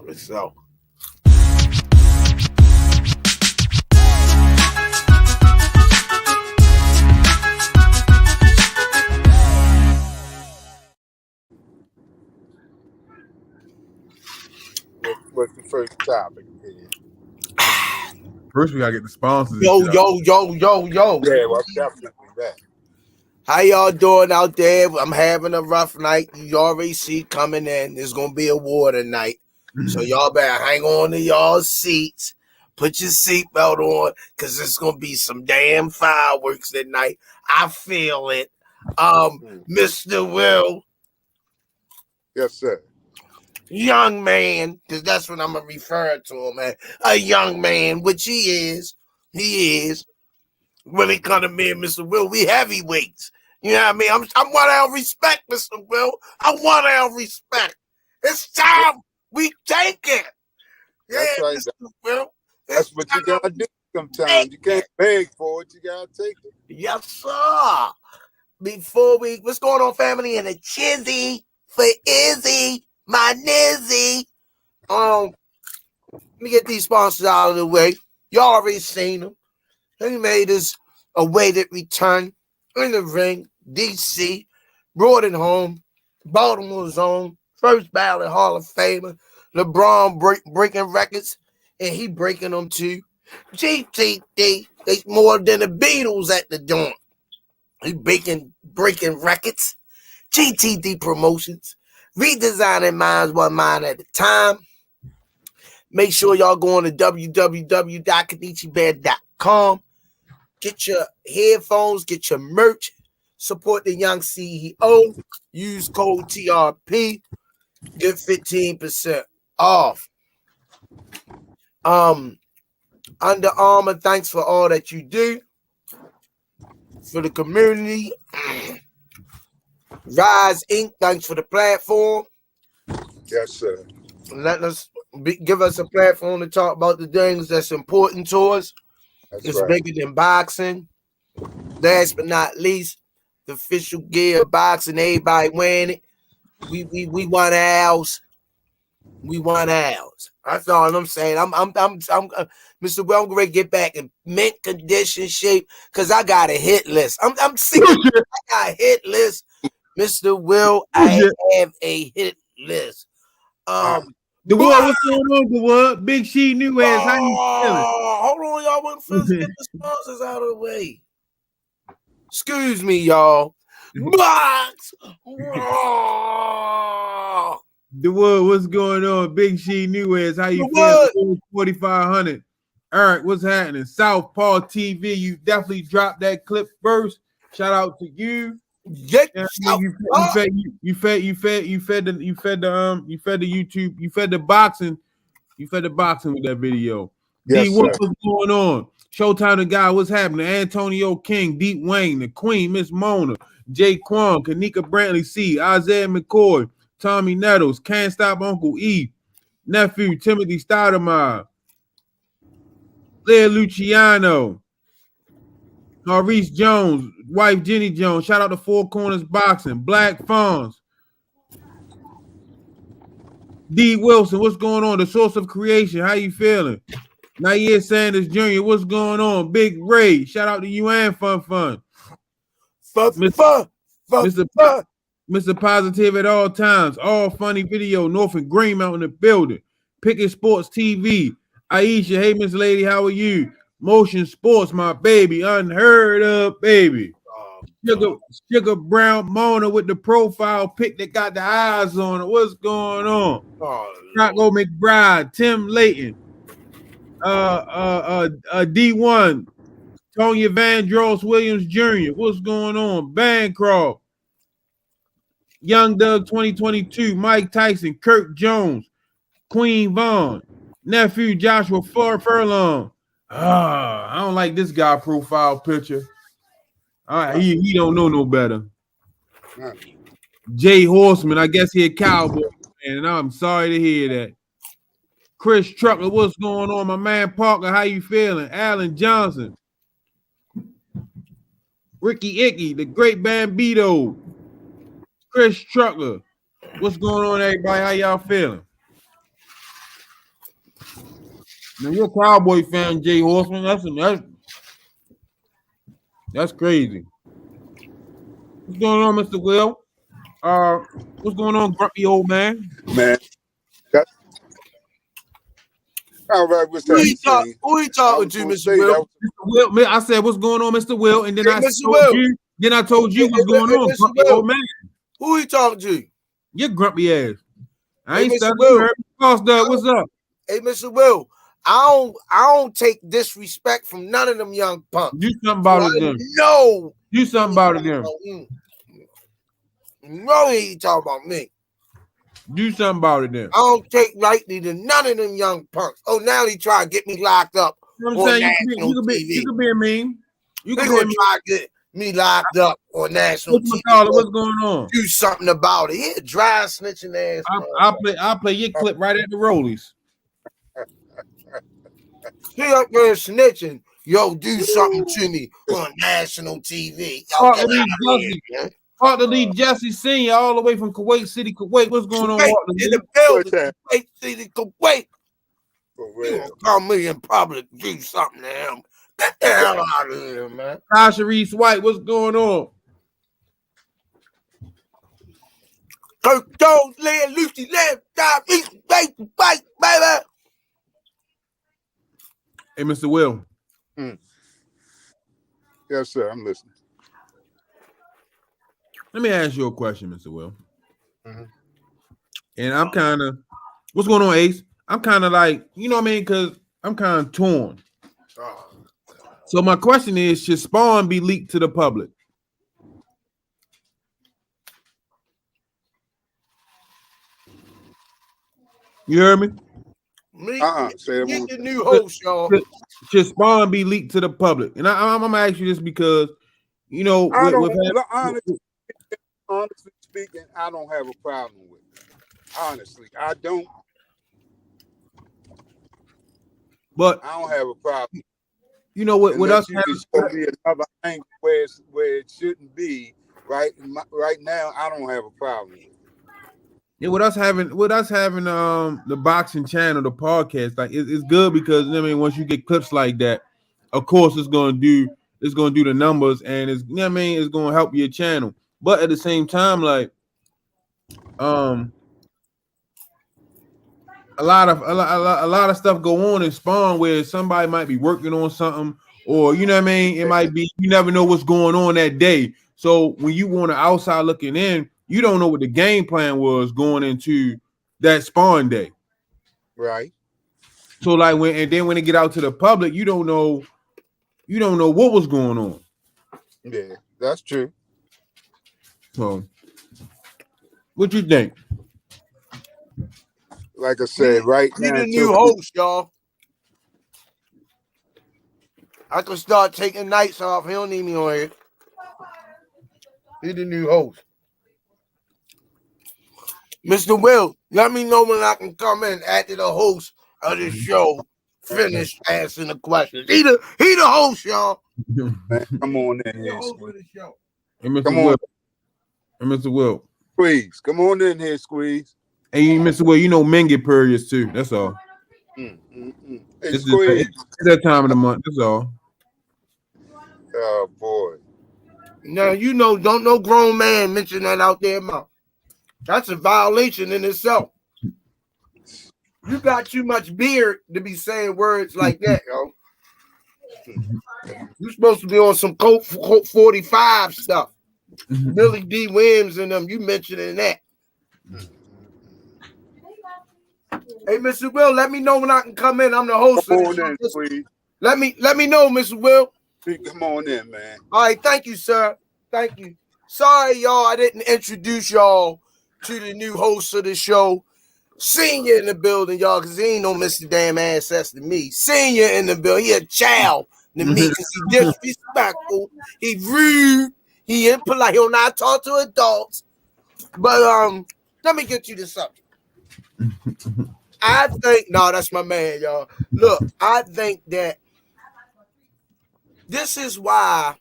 So. What's the first topic here? First, we gotta get the sponsors. Yo. Yeah, well, definitely that. How y'all doing out there? I'm having a rough night. You already see coming in. There's gonna be a war tonight. So y'all better hang on to y'all seats. Put your seatbelt on, cause it's gonna be some damn fireworks tonight. I feel it. Mr. Will. Yes, sir. Young man, because that's what I'm gonna refer to him as. A young man, which he is. He is. When it comes to me and Mr. Will, we heavyweights. You know what I mean? I want our respect, Mr. Will. I want our respect. It's time we take it. Yeah, That's right. Mr. Will. That's what you gotta do sometimes. You can't beg for it. You gotta take it. Yes, sir. What's going on, family? And a chizzy for Izzy, my nizzy. Let me get these sponsors out of the way. Y'all already seen them. He made his awaited return in the ring. DC brought it home. Baltimore's own first ballot Hall of Famer. LeBron breaking records, and he breaking them too. GTD, they more than the Beatles at the joint. He breaking records. GTD Promotions, redesigning minds one mind at a time. Make sure y'all go on to www.kenichibear.com. Get your headphones, get your merch, support the young CEO. Use code TRP, get 15% off. Under Armour, thanks for all that you do for the community. Rize Inc., thanks for the platform. Yes, sir. Let us give us a platform to talk about the things that's important to us. It's right. bigger than boxing. Last but not least, the official gear of boxing. Everybody wearing it. We want ours. We want ours. That's all I'm saying. I'm Mr. Will, I'm going to get back in mint condition shape because I got a hit list. I'm serious. I got a hit list. Mr. Will, I have a hit list. The what? What's going on? The what? Big She New Ass. How you feeling? Hold on, y'all. Want first get the sponsors out of the way. Excuse me, y'all. Box. The what? What's going on? Big She New Ass. How you feeling? 4,500. Eric, what's happening? Southpaw TV. You definitely dropped that clip first. Shout out to you. You fed the boxing with that video. Yes, D, what's going on? Showtime the guy, what's happening? Antonio King, Deep Wayne, the Queen, Miss Mona, Jay Quan, Kanika Brantley C, Isaiah McCoy, Tommy Nettles, Can't Stop Uncle E, Nephew Timothy Stoudemire, Leah Luciano, Maurice Jones, wife Jenny Jones. Shout out to Four Corners Boxing. Black Fawns. D. Wilson, what's going on? The Source of Creation. How you feeling? Nair Sanders Jr., what's going on? Big Ray. Shout out to you and Fun. Mr. Positive at all times. All funny video. Norfolk Greenmount in the building. Pickett Sports TV. Aisha, hey Miss Lady, how are you? Motion Sports, my baby, unheard of, baby. Sugar Brown Mona with the profile pic that got the eyes on it. What's going on? Rocco McBride, Tim Layton, D1, Tonya Vandross Williams Jr. What's going on? Bancroft, Young Doug 2022, Mike Tyson, Kirk Jones, Queen Vaughn, nephew Joshua Furlong. I don't like this guy profile picture. He don't know no better. Jay Horseman, I guess he a Cowboy fan, and I'm sorry to hear that. Chris Trucker, what's going on? My man Parker, how you feeling? Alan Johnson. Ricky Icky, the Great Bambito. Chris Trucker. What's going on, everybody? How y'all feeling? Now you're a Cowboy fan, Jay Horseman. That's crazy. What's going on, Mr. Will? What's going on, grumpy old man? Man, that, all right, what's Who happening? you talking to, Mr. Will? Mr. Will, I said, what's going on, Mr. Will? And then Hey, I Mr. told Will. you, what's going on, Mr. grumpy Will. old man. Who you talking to? You grumpy ass. I ain't Mr. studying. Will. Boss Doug, what's up? Hey, Mr. Will, I don't take disrespect from none of them young punks. Do something about it, then. No. Do something about it, then. No, he ain't talking about me. Do something about it, then. I don't take lightly to none of them young punks. Oh, now he try to get me locked up. You know what I'm saying? You could be a meme. You could be a meme. Try to get me locked up on national TV. What's going on? Do something about it. Yeah, dry snitching ass. I'll play your clip right at the Rollies. He up there snitching. Yo, do something to me on national TV. Walter Lee Jesse Sr. all the way from Kuwait City, Kuwait. What's going on, Walter in Lee? the building, Kuwait City, Kuwait. For real. You call me in public, do something to him. Get the hell out of here, man. Tasha Reese White, what's going on? Kirk Jones, Leah, Lucy, Lamb, Dive, East, Bait, baby. Hey, Mr. Will. Yes, sir. I'm listening. Let me ask you a question, Mr. Will. And I'm kind of, what's going on, Ace? I'm kind of like, you know what I mean? Because I'm kind of torn. So my question is, should Spawn be leaked to the public? You heard me? Say that Get the new host, y'all. Should Spawn be leaked to the public? And I'm gonna ask you this because, you know, honestly speaking, I don't have a problem with it. Honestly, I don't. But I don't have a problem. You know what? With us having show me another angle where it shouldn't be. Right now, I don't have a problem with it. Yeah, with us having the boxing channel, the podcast, like it's good because I mean, once you get clips like that, of course it's gonna do the numbers, and it's, you know what I mean, it's gonna help your channel. But at the same time, like a lot of stuff go on in Spawn where somebody might be working on something, or you know what I mean, it might be, you never know what's going on that day. So when you want an outside looking in, you don't know what the game plan was going into that Spawn day. Right. So like when it get out to the public, you don't know what was going on. Yeah, that's true. So what you think? Like I said, right now, the new host, y'all. I can start taking nights off. He don't need me on here. He the new host. Mr. Will, let me know when I can come in after the host of the show finish answering the questions. He the host, y'all. Man, come on in here. Hey, Mr. Will. Hey, Mr. Will. Squeeze. Come on in here, Squeeze. Hey, Mr. Will, you know men get periods too. That's all. Hey, It's that time of the month. That's all. Oh, boy. Now, you know, don't no grown man mention that out there, mouth. That's a violation in itself. You got too much beard to be saying words like that, yo. You're supposed to be on some Colt 45 stuff. Billy D. Williams and them, you mentioning that. Hey, Mr. Will, let me know when I can come in. I'm the host of the show. Let me know, Mr. Will. Come on in, man. All right, thank you, sir. Thank you. Sorry, y'all, I didn't introduce y'all to the new host of the show. Senior in the building, y'all, because he ain't no Mr. Damn Ancestor to me. Senior in the building. He a child to me because he disrespectful. He rude. He impolite. He'll not talk to adults. But let me get you the subject. I think, no, that's my man, y'all. Look, I think that this is why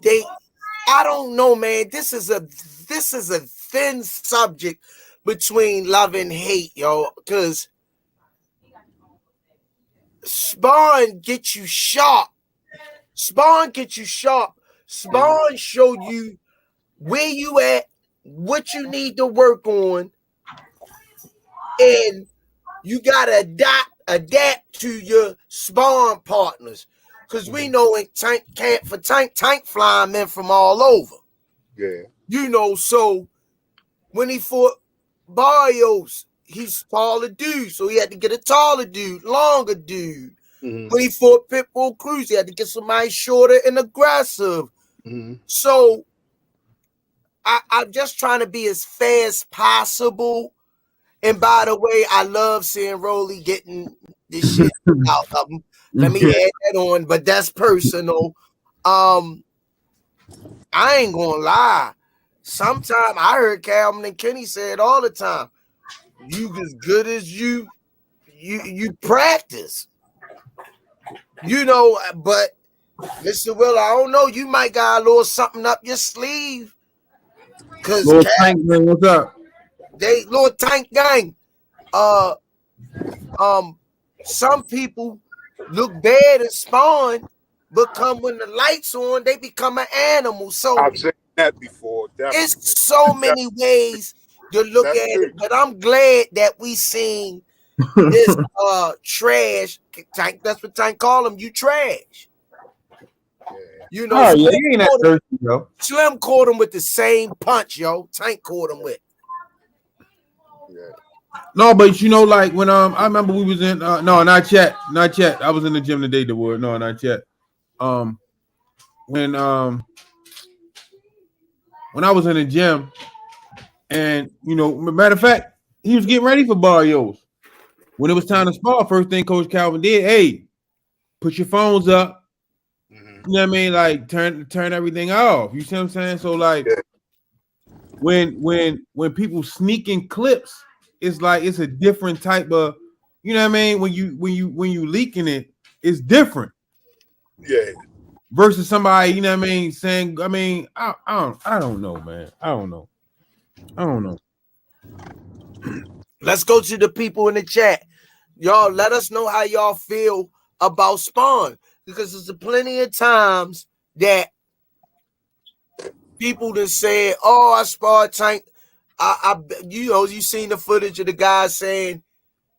I don't know, man. This is a thin subject between love and hate, yo. Because Sparring gets you sharp. Sparring gets you sharp. Sparring show you where you at, what you need to work on, and you gotta adapt to your sparring partners. Because we know in tank flying men from all over. Yeah. You know, so when he fought Barrios, he's taller dude, so he had to get a taller dude, longer dude. Mm-hmm. When he fought Pitbull Cruz, he had to get somebody shorter and aggressive. Mm-hmm. So I'm just trying to be as fair as possible. And by the way, I love seeing Rolly getting this shit out of him. Let me add that on, but that's personal. I ain't gonna lie. Sometimes I heard Calvin and Kenny say it all the time. You as good as you practice. You know, but Mr. Will, I don't know. You might got a little something up your sleeve. Cause Lord Tank, man, what's up? Lord Tank Gang. Some people look bad and spawn, but when the lights on, they become an animal. So I've seen that before. Definitely. It's so many ways to look at it, but I'm glad that we seen this trash. Tank, that's what Tank call him. You trash. Yeah. You know, Oh, yeah, he ain't that thirsty, yo. Slim caught him with the same punch, yo. Tank caught him with. Yeah. No, but you know, like when I remember we was in no, not yet. I was in the gym today, the word. No, not yet. When I was in the gym, and you know, matter of fact, he was getting ready for Barrios. When it was time to spar, first thing Coach Calvin did, hey, put your phones up. Mm-hmm. You know what I mean? Like turn everything off. You see what I'm saying? So like when people sneak in clips, it's like it's a different type of, you know what I mean? When you leaking it, it's different. Yeah. Versus somebody, you know what I mean, saying, I mean, I don't know, man. I don't know. Let's go to the people in the chat. Y'all, let us know how y'all feel about Spawn, because there's plenty of times that people that said, "Oh, I sparred Tank." You seen the footage of the guy saying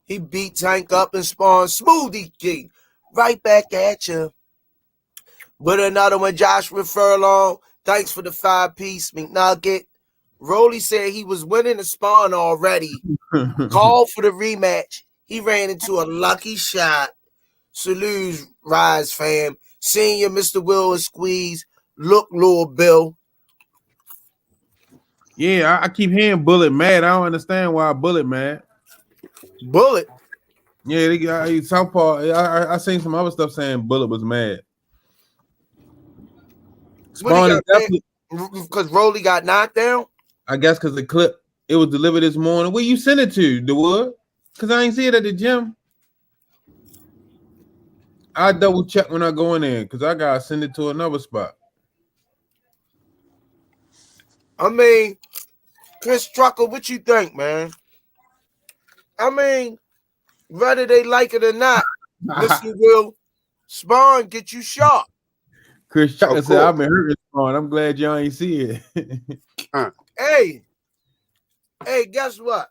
he beat Tank up and spawned Smoothie King. Right back at you. With another one, Joshua Furlong. Thanks for the 5-piece McNugget. Rolly said he was winning the spawn already. Called for the rematch. He ran into a lucky shot. Salute, Rize fam. Senior Mr. Will and Squeeze. Look, Lord Bill. Yeah, I keep hearing Bullet mad. I don't understand why Bullet mad. Bullet? Yeah, they got Southpaw. I seen some other stuff saying Bullet was mad. Spawn is definitely because Rolly got knocked down. I guess because the clip it was delivered this morning. Where you sent it to, DeWood? Because I ain't see it at the gym. I double check when I go in there because I gotta send it to another spot. I mean, Chris Trucker, what you think, man? I mean, whether they like it or not, Mr. Will, Spawn get you sharp. Chris Trucker said, I've been hurting Spawn. I'm glad y'all ain't see it. Hey, guess what?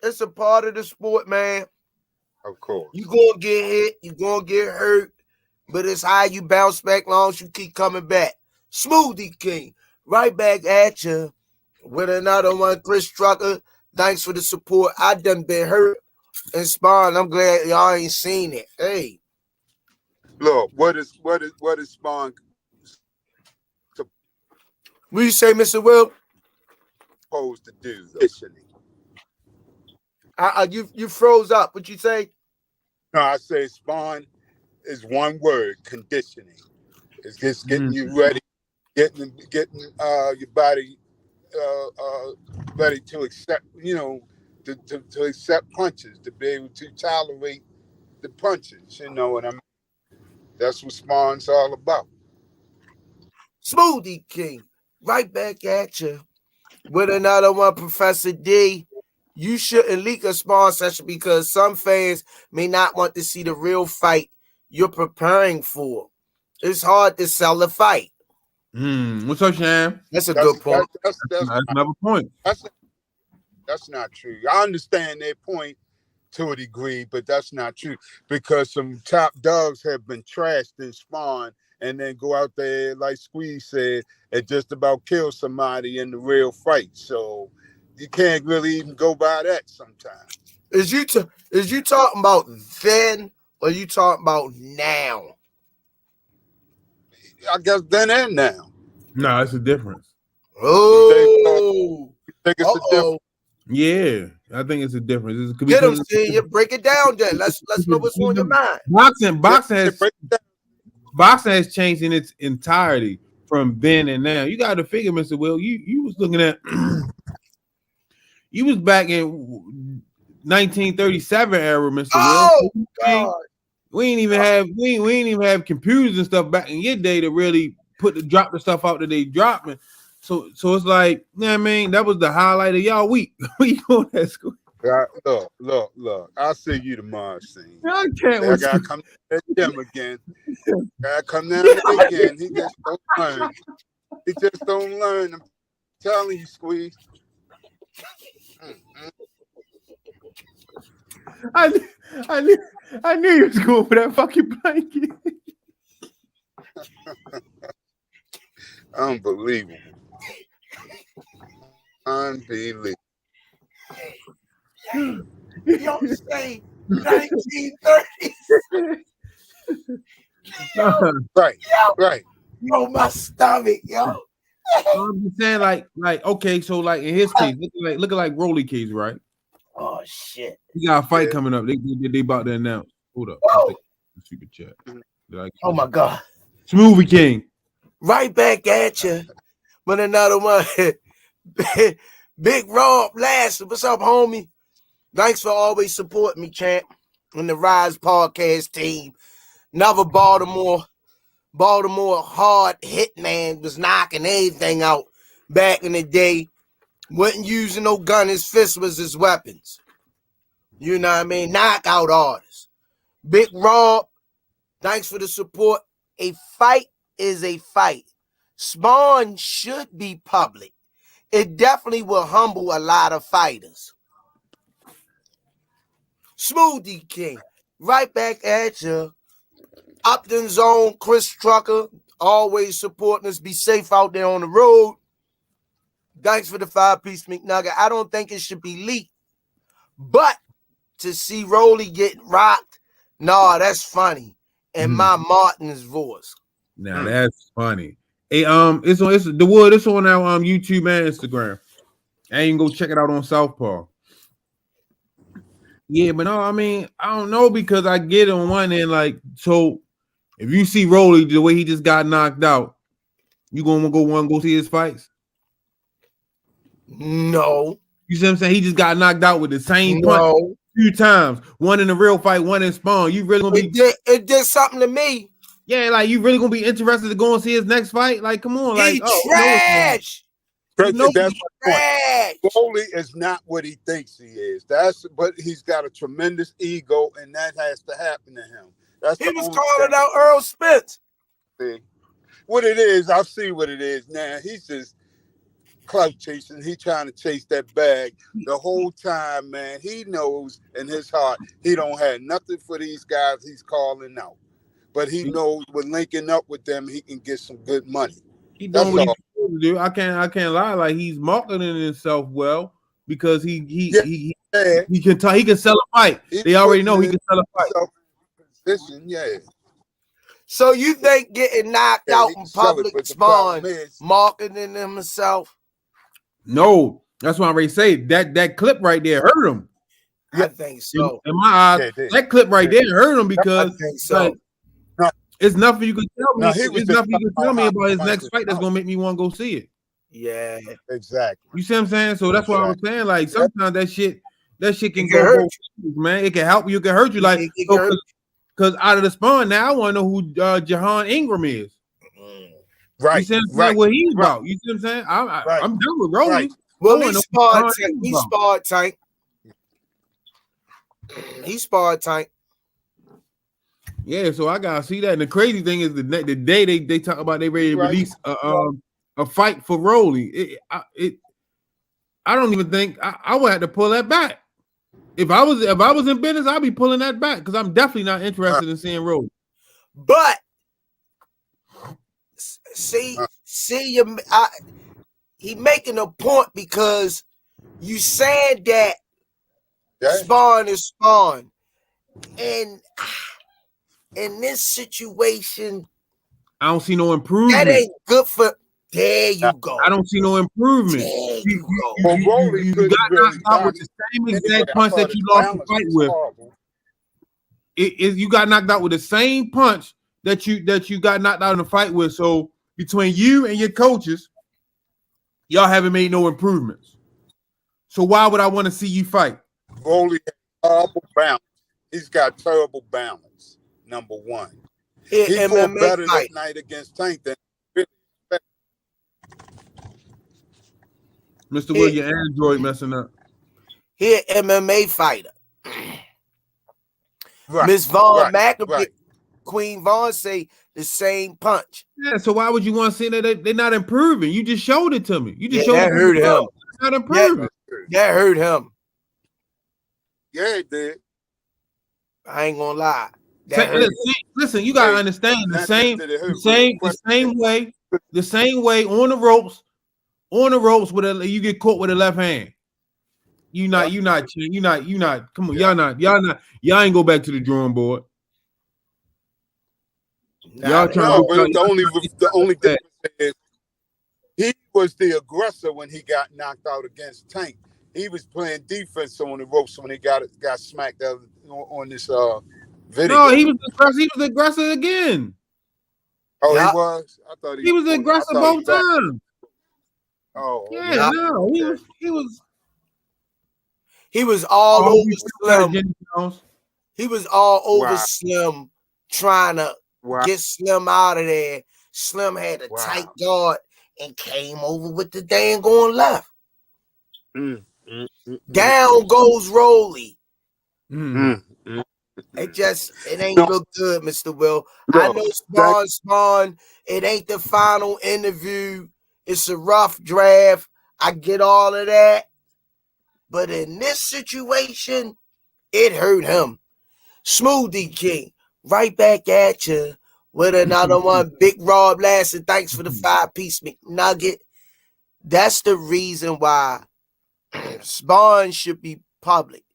It's a part of the sport, man. Of course. You gonna get hit, you gonna get hurt, but it's how you bounce back long as you keep coming back. Smoothie King, right back at you with another one. Chris Trucker, thanks for the support. I done been hurt and Spawn. I'm glad y'all ain't seen it. Hey, look, what is Spawn? What you say, Mr. Will? Supposed to do initially. You froze up. What you say? No, I say Spawn is one word: conditioning. It's just getting you ready, getting your body ready to accept, to accept punches, to be able to tolerate the punches. You know what I mean? That's what Spawn's all about. Smoothie King, right back at you with another one, Professor D. You shouldn't leak a Spawn session because some fans may not want to see the real fight you're preparing for. It's hard to sell a fight. What's up, Sham? That's a good point. That's Another point. That's not true. I understand their point to a degree, but that's not true because some top dogs have been trashed in spawn and then go out there, like Squeeze said, and just about kill somebody in the real fight. So you can't really even go by that sometimes. Is you talking about then or you talking about now? I guess then and now. No, it's a difference. Oh, you think it's a difference? Yeah, I think it's a difference. It's, get him, Senior. Break it down, then. Let's know what's on your mind. Boxing has changed in its entirety from then and now. You got to figure, Mr. Will. You was looking at. You was back in 1937 era, Mr. Oh, Will. God. We ain't even have computers and stuff back in your day to really drop the stuff out that they dropping. So it's like, you know what I mean? That was the highlight of y'all week. We going at school. Look. I'll see you tomorrow, Scene. I can't. I gotta come to that gym again. Gotta come down there again. He just don't learn. He just don't learn. I'm telling you, Squeeze. I knew you was going for that fucking blanket. Unbelievable. Unbelievable. You don't say 1930s. Right. Yo, my stomach, yo. I'm just saying, like, okay, so like in his case, look at like Rolly case, right? Oh shit. He got a fight coming up. They about to announce. Hold up. Super chat. Oh my God. Smoothie King. Right back at you. But another one. Big Rob last. What's up, homie? Thanks for always supporting me, champ. And the Rize podcast team. Another Baltimore hard hitman was knocking everything out back in the day. Wasn't using no gun. His fist was his weapons. You know what I mean? Knockout artist. Big Rob, thanks for the support. A fight is a fight. Spawn should be public. It definitely will humble a lot of fighters. Smoothie King, right back at you. Upton Zone, Chris Trucker, always supporting us. Be safe out there on the road. Thanks for the 5-piece McNugget. I don't think it should be leaked. But to see Rolly get rocked, nah, that's funny. And my Martin's voice. Now that's funny. Hey, it's on our YouTube and Instagram. And you can go check it out on Southpaw. Yeah, but no, I mean, I don't know because I get on one end, like, so if you see Rolly the way he just got knocked out, you gonna go see his fights? No. You see what I'm saying? He just got knocked out with the same punch 2 times. One in the real fight, one in Spawn. You really gonna be it did something to me. Yeah, like you really gonna be interested to go and see his next fight? Like, come on, like trash. That's my point. Rolly is not what he thinks he is. But he's got a tremendous ego, and that has to happen to him. He was calling out Errol Spence. See what it is. I see what it is now. He's just clout chasing. He trying to chase that bag the whole time, man. He knows in his heart he don't have nothing for these guys he's calling out. But he knows with linking up with them, he can get some good money. He doing what he's supposed to do. I can't lie. Like he's marketing himself well because he can sell a fight. They already know he can sell a fight. Yeah. So you think getting knocked out in public Spawn marketing himself? No, that's what I'm ready to say. That clip right there hurt him. I think so. In my eyes, that clip right there hurt him because it's nothing you can tell me. It's nothing you can tell me about his next fight that's gonna make me want to go see it. Yeah, exactly. You see what I'm saying? So that's what I was saying. Like sometimes that shit can go hurt you, man. It can help you, it can hurt you. Like because out of the Spawn now, I want to know who Jahan Ingram is. Right. You see what I'm saying? What he's about. You see what I'm saying? I'm done with Rolly. Right. Well, he sparred Tank. He sparred Tank. Yeah, so I gotta see that. And the crazy thing is the day they talk about they ready to release a fight for Rolly. I don't even think I would have to pull that back. If I was in business, I'd be pulling that back because I'm definitely not interested in seeing Rolly. But see, he making a point because you said that Spawn is Spawn, and in this situation, I don't see no improvement. That ain't good for. There you go. I don't see no improvement. There you go. Well, Rolly you couldn't got really knocked out with the same exact punch that you lost the fight with. You got knocked out with the same punch that you got knocked out in the fight with. So between you and your coaches, y'all haven't made no improvements. So why would I want to see you fight? Rolly has terrible balance. He's got terrible balance. Number one. He fought better that night against Tank than Mr. Will, your Android messing up. He an MMA fighter. Miss Vaughn McAfee, Queen Vaughn say the same punch. Yeah, so why would you want to say that they're not improving? You just showed it to me. You just showed that hurt him. It's not improving. That hurt him. Yeah, it did. I ain't gonna lie. Listen, you gotta understand the same way on the ropes. On the ropes you get caught with a left hand. You not. Come on, y'all ain't go back to the drawing board. The only difference is he was the aggressor when he got knocked out against Tank. He was playing defense on the ropes when he got smacked out on this video. No, he was the aggressor again. Oh, he was? I thought he was the aggressor both times. Oh, yeah, no, he was all over Slim. He was all over Slim, trying to get Slim out of there. Slim had a tight guard and came over with the dang going left. Down goes Rolly. It ain't look good, Mr. Will. I know Spawn. It ain't the final interview. It's a rough draft. I get all of that. But in this situation, it hurt him. Smoothie King, right back at you with another one. Big Rob Lasson, thanks for the 5-piece McNugget. That's the reason why Spawn should be public.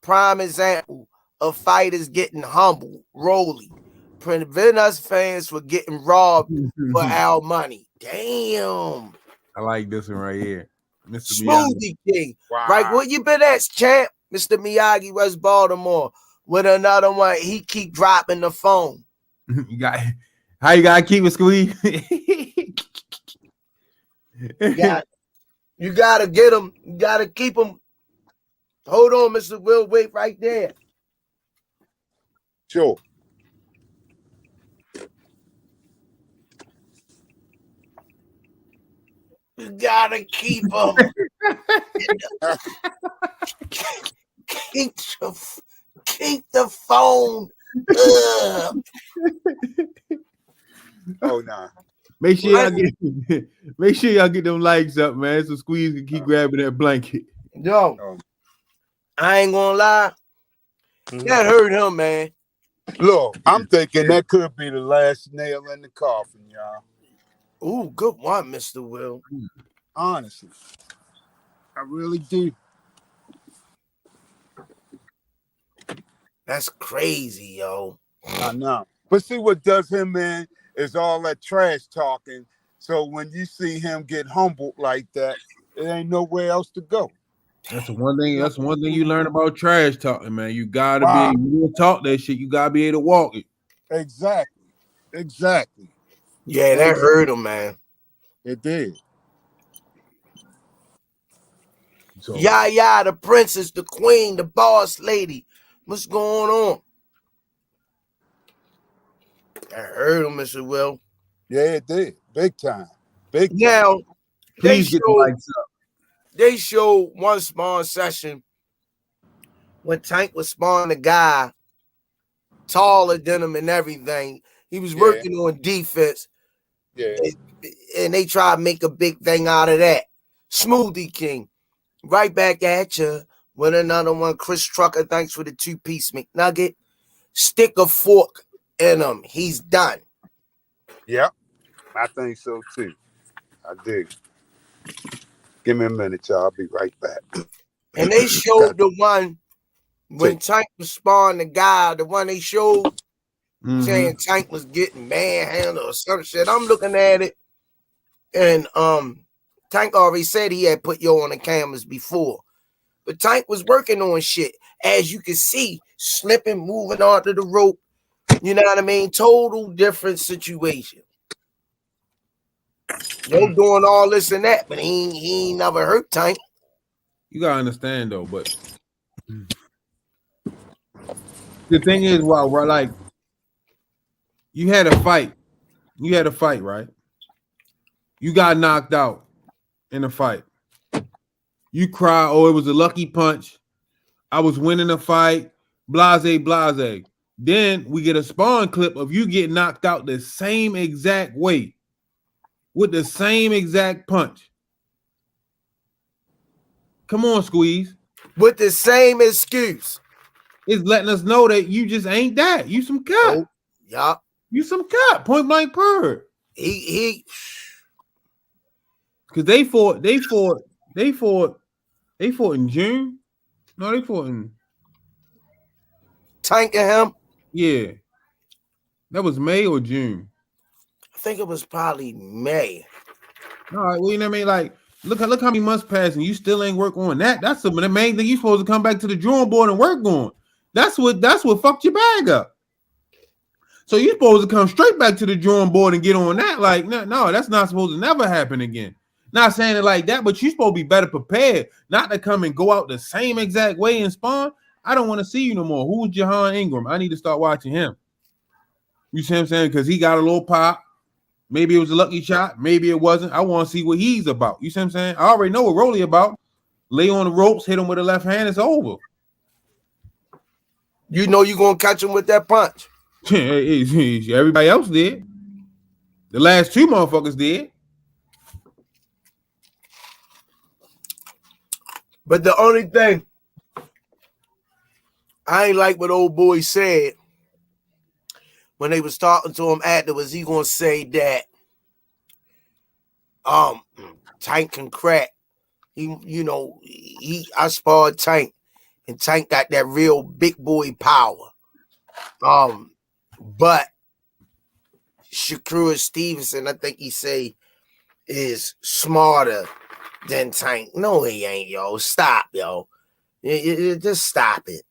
Prime example of fighters getting humble, Rolly. Prevent us fans from getting robbed for our money. Damn. I like this one right here. Mr. Smoothie King. Right, where you been at, champ? Mr. Miyagi, West Baltimore. With another one, he keep dropping the phone. How you gotta keep it, Squeeze? You gotta get him. You gotta keep him. Hold on, Mr. Will. Wait right there. Sure. You gotta keep him. keep the phone up. Oh nah. Make sure y'all get them likes up, man. So Squeeze can keep grabbing that blanket. Yo, I ain't gonna lie. That hurt him, man. Look, I'm thinking that could be the last nail in the coffin, y'all. Ooh, good one, Mr. Will. Honestly, I really do. That's crazy, yo. I know. But see what does him in is all that trash talking. So when you see him get humbled like that, it ain't nowhere else to go. That's one thing. That's one thing you learn about trash talking, man. You gotta be able to talk that shit. You gotta be able to walk it. Exactly. Yeah, that hurt him, man. It did. So, yeah, the princess, the queen, the boss lady. What's going on? I heard him, Mr. Will. Yeah, it did. Big time. Big time. Now, please get the lights up. They showed one Spawn session when Tank was spawning the guy taller than him and everything. He was working on defense. Yeah. And they try to make a big thing out of that. Smoothie King, right back at you with another one. Chris Trucker, thanks for the 2-piece McNugget. Stick a fork in him. He's done. Yep, I think so too. I do. Give me a minute, y'all. I'll be right back. And they showed the one when Tank was sparring the guy, the one they showed saying Tank was getting manhandled or some shit. I'm looking at it, and Tank already said he had put yo on the cameras before. But Tank was working on shit. As you can see, slipping, moving onto the rope. You know what I mean? Total different situation. Yo doing all this and that, but he ain't never hurt Tank. You gotta understand though, but the thing is, well, like you had a fight. You had a fight, right? You got knocked out in a fight. You cry, oh, it was a lucky punch. I was winning a fight. Blase, blase. Then we get a spawn clip of you getting knocked out the same exact way with the same exact punch. Come on, Squeeze. With the same excuse. It's letting us know that you just ain't that. You some cut. Oh, yeah. You some cut. Point blank period. He because they fought in June. No, they fought in Tank and him. Yeah. That was May or June. I think it was probably May. All right, well, you know what I mean? Like, look how many months passed and you still ain't work on that. That's the main thing you supposed to come back to the drawing board and work on. That's what fucked your bag up. So you supposed to come straight back to the drawing board and get on that. Like, no, that's not supposed to never happen again. Not saying it like that, but you supposed to be better prepared, not to come and go out the same exact way and spawn. I don't want to see you no more. Who's Jahan Ingram? I need to start watching him. You see what I'm saying? Because he got a little pop. Maybe it was a lucky shot. Maybe it wasn't. I want to see what he's about. You see what I'm saying? I already know what Rolly about. Lay on the ropes, hit him with a left hand, it's over. You know you're going to catch him with that punch. Everybody else did. The last two motherfuckers did. But the only thing I ain't like what old boy said when they was talking to him afterwards. He gonna say that Tank can crack. I sparred Tank, and Tank got that real big boy power. But Shakur Stevenson, I think he say, is smarter than Tank. No, he ain't, yo. Stop, yo. Just stop it.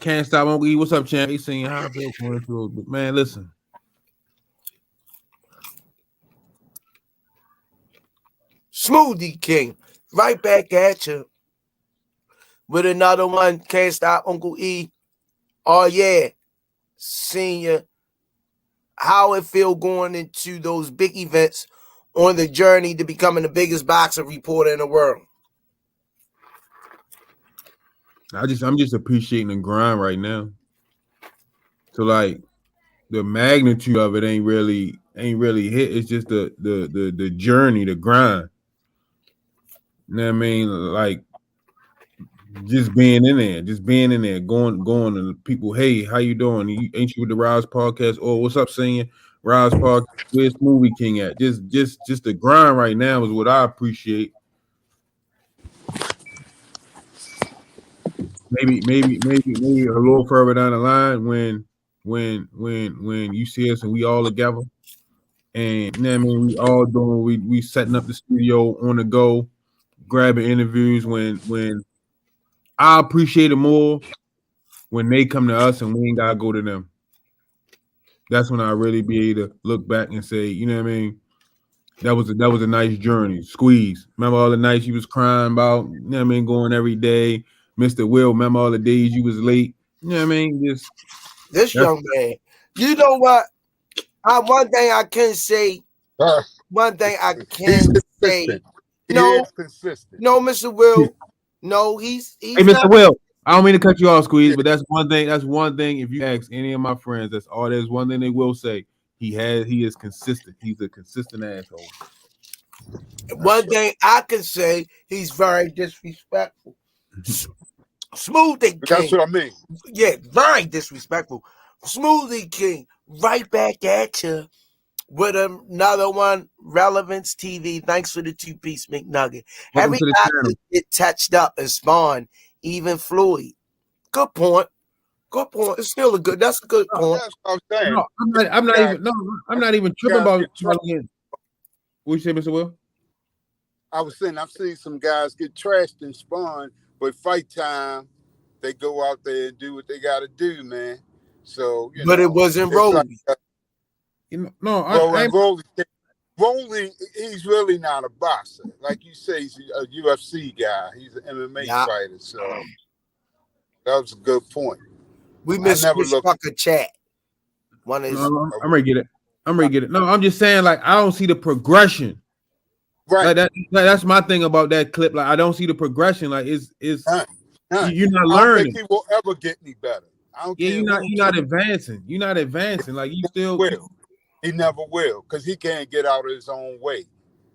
Can't stop, won't eat. What's up, champ? He's saying how I feel going through it. But man, listen. Smoothie King, right back at you with another one. Can't stop, Uncle E. Oh yeah, Senior. How it feel going into those big events on the journey to becoming the biggest boxing reporter in the world? I'm just appreciating the grind right now. So like the magnitude of it ain't really hit. It's just the journey, the grind. You know what I mean? Like just being in there, going to people. Hey, how you doing? Ain't you with the Rize podcast? Oh, what's up, Senior? Rize podcast. Where's Movie King at? Just the grind right now is what I appreciate. Maybe a little further down the line when you see us and we all together, and you know what I mean, we all doing we setting up the studio on the go, grabbing interviews. When I appreciate it more when they come to us and we ain't gotta go to them. That's when I really be able to look back and say, you know what I mean, that was a nice journey. Squeeze, remember all the nights you was crying about, you know what I mean, going every day. Mr. Will, remember all the days you was late? You know what I mean? This young man. You know what? One thing I can say. One thing I can say. No, Mr. Will. No, he's hey, Mr. Will. I don't mean to cut you off, Squeeze, but that's one thing. That's one thing. If you ask any of my friends, that's all. There's one thing they will say. He is consistent. He's a consistent asshole. One thing I can say, he's very disrespectful. Smoothie King. That's what I mean. Yeah, very disrespectful. Smoothie King, right back at you with another one. Relevance TV. Thanks for the 2-piece McNugget. Welcome to the channel. Get touched up and spawn. Even Floyd. Good point. Good point. It's still a good. That's a good point. That's what I'm saying. No, I'm not even tripping about it. What you say, Mr. Will? I was saying I've seen some guys get trashed and spawn, but fight time, they go out there and do what they got to do, man. So, but it wasn't Rolly. Rolly, he's really not a boxer. Like you say, he's a UFC guy. He's an MMA fighter. So that was a good point. We missed a chat. One is I'm ready to get it. I'm ready to get it. No, I'm just saying, like, I don't see the progression. Right. That's my thing about that clip. Like, I don't see the progression. Like, you're not learning. I don't think he will ever get any better. You're not advancing. You're not advancing. Like, you still will. He never will, because he can't get out of his own way.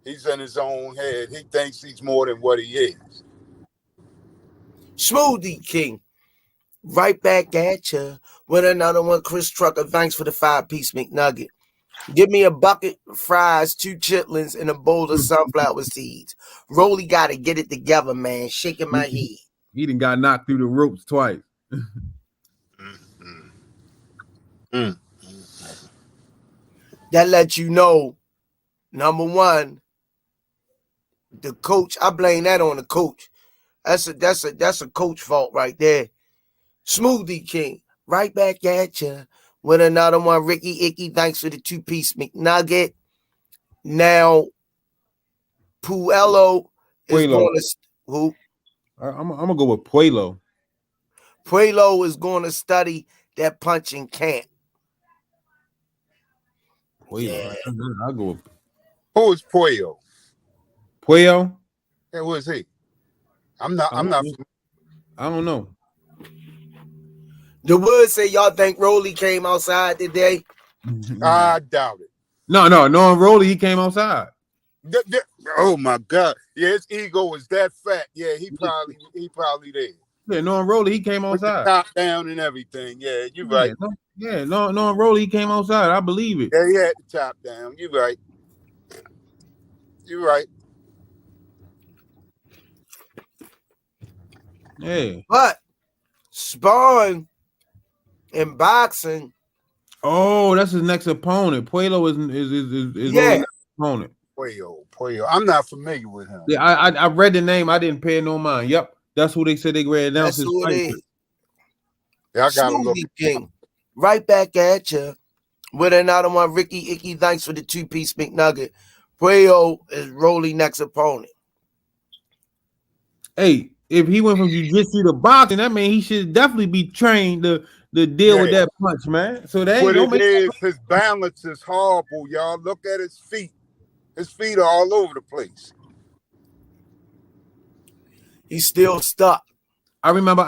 He's in his own head. He thinks he's more than what he is. Smoothie King, right back at you with another one. Chris Trucker, thanks for the 5-piece McNugget. Give me a bucket of fries, 2 chitlins, and a bowl of sunflower seeds. Rolly got to get it together, man. Shaking my head. He done got knocked through the ropes twice. That lets you know, number one, the coach. I blame that on the coach. That's a coach fault right there. Smoothie King, right back at you with another one. Ricky Icky, thanks for the 2-piece McNugget. Now, Puello is going to who? I'm gonna go with Puello. Puello is going to study that punching camp. Yeah. I'll go with. Who is Puello? Puello? Yeah, who is he? I'm not. I don't know. The Woods say y'all think Rolly came outside today. I doubt it. No. Knowing Rolly, he came outside. Oh my God! Yeah, his ego was that fat. Yeah, he probably did. Yeah, knowing Rolly, he came outside. Top down and everything. Yeah, you're right. Knowing Rolly, he came outside. I believe it. Yeah, he had the top down. You're right. You're right. Yeah. But sparring in boxing. Oh, that's his next opponent. Puello is next opponent. Puello. I'm not familiar with him. Yeah, I read the name. I didn't pay no mind. Yep, that's who they said they read down. That's who it is. Yeah, I gotta look. King, right back at you with another one. Ricky Icky, thanks for the 2-piece McNugget. Puello is Rolly next opponent. Hey, if he went from jiu-jitsu to boxing, that means he should definitely be trained to deal with that punch, man. So that his balance is horrible, y'all. Look at his feet. His feet are all over the place. He's still stuck. I remember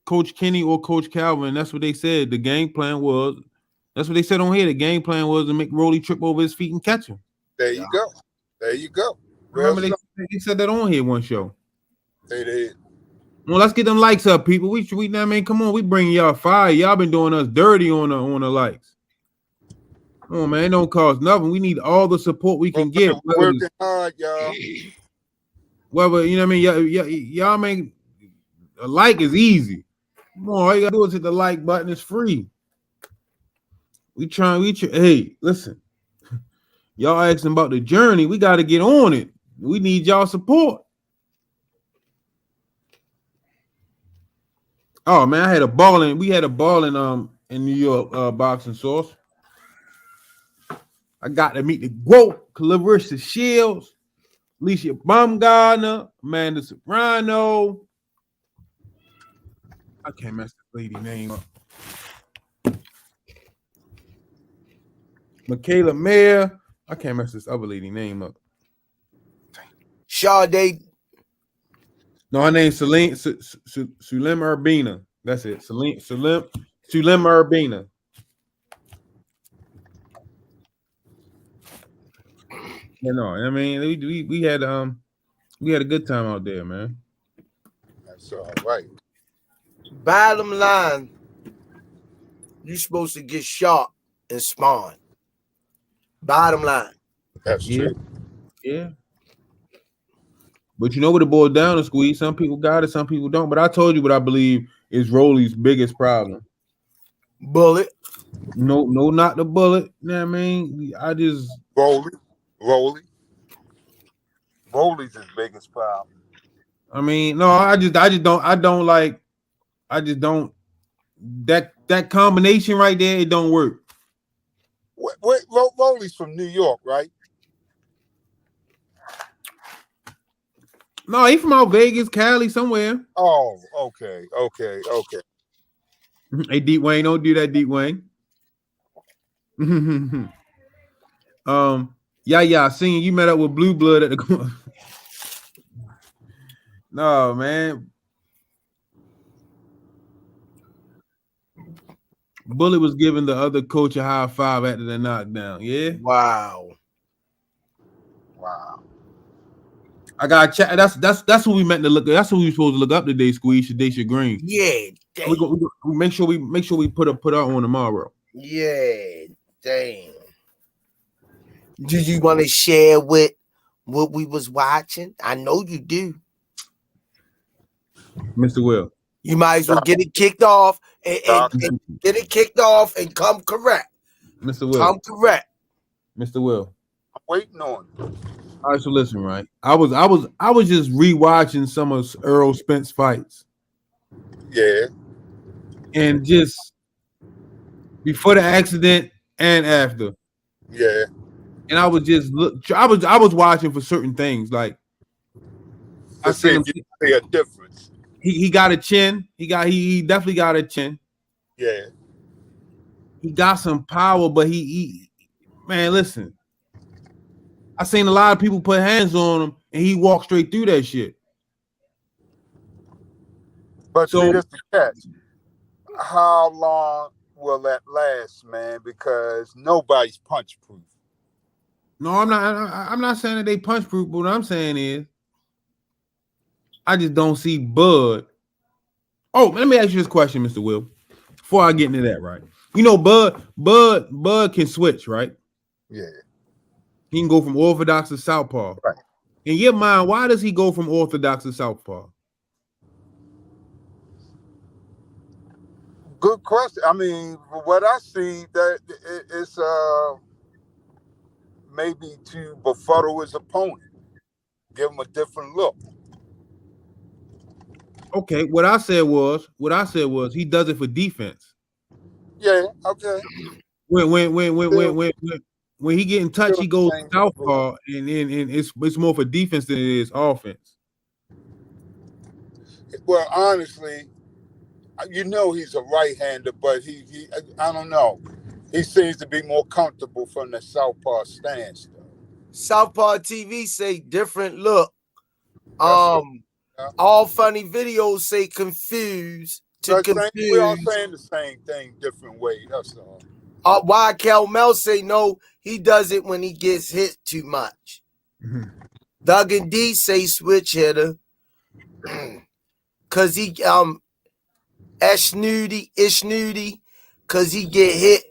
Coach Kenny or Coach Calvin. That's what they said. The game plan was. That's what they said on here. The game plan was to make Rolly trip over his feet and catch him. There you go. There you go. Remember they said that on here one show. They did. Well, let's get them likes up, people. We I mean, come on, we bring y'all fire. Y'all been doing us dirty on the likes. Come on, man, it don't cost nothing. We need all the support we can get. Working hard, y'all. Whether you know what I mean, y'all make a like is easy. Come on, all you gotta do is hit the like button. It's free. Hey, listen, y'all asking about the journey. We got to get on it. We need y'all support. Oh man, we had a ball in New York, Boxing Source. I got to meet the GOAT, Clarissa Shields, Alicia Baumgartner, Amanda Soprano. I can't mess this lady name up. Michaela Mayer. I can't mess this other lady name up. Sade. No, her name's Sulim Urbina. That's it. Sulim Urbina. You know, I mean, we had a good time out there, man. That's all right. Bottom line, you're supposed to get shot and spawn. Bottom line. That's true. Yeah. But you know what it boils down to, Squeeze. Some people got it, some people don't. But I told you what I believe is Rolly's biggest problem. Bullet. No, not the bullet. You know what I mean? I just Rolly's his biggest problem. I mean, no, I just don't like that combination right there, it don't work. Rolly's from New York, right? No, he from out Vegas, Cali, somewhere. Oh, okay. Hey, Deep Wayne, don't do that, Deep Wayne. I seen you met up with Blue Blood at the No, man. Bullet was giving the other coach a high five after the knockdown. Yeah. Wow. I got chat. That's who we meant to look at. That's who we supposed to look up today. Squeeze Shadesha Green. Yeah. We make sure we put her on tomorrow. Yeah. Damn. Do you want to share with what we was watching? I know you do. Mr. Will. You might as well get it kicked off and get it kicked off and come correct. Mr. Will. Come correct. Mr. Will. I'm waiting on you. All right, so listen, right? I was just rewatching some of Errol Spence fights. Yeah. And just before the accident and after. Yeah. And I was just I was watching for certain things. Like I see him see a difference. He got a chin. He definitely got a chin. Yeah. He got some power, but he man, listen. I seen a lot of people put hands on him and he walked straight through that shit. But so, see, that's the catch. How long will that last, man? Because nobody's punch proof. No, I'm not saying that they punch proof, but what I'm saying is I just don't see Bud. Oh, let me ask you this question, Mr. Will, before I get into that, right? You know, Bud can switch, right? Yeah. He can go from orthodox to southpaw. Right. In your mind, why does he go from orthodox to southpaw? Good question. I mean, what I see that it's maybe to befuddle his opponent, give him a different look. Okay, what I said was he does it for defense. Yeah. Okay. When he get in touch, he goes southpaw, and it's more for defense than it is offense. Well, honestly, you know he's a right-hander, but he I don't know. He seems to be more comfortable from the southpaw stance. Though. Southpaw TV say different look. All funny videos say confused to confuse. We're all saying the same thing, different way. That's all. Why Cal Mel say no, he does it when he gets hit too much. Mm-hmm. Doug and D say switch hitter. Cause he Ishnudi, cause he get hit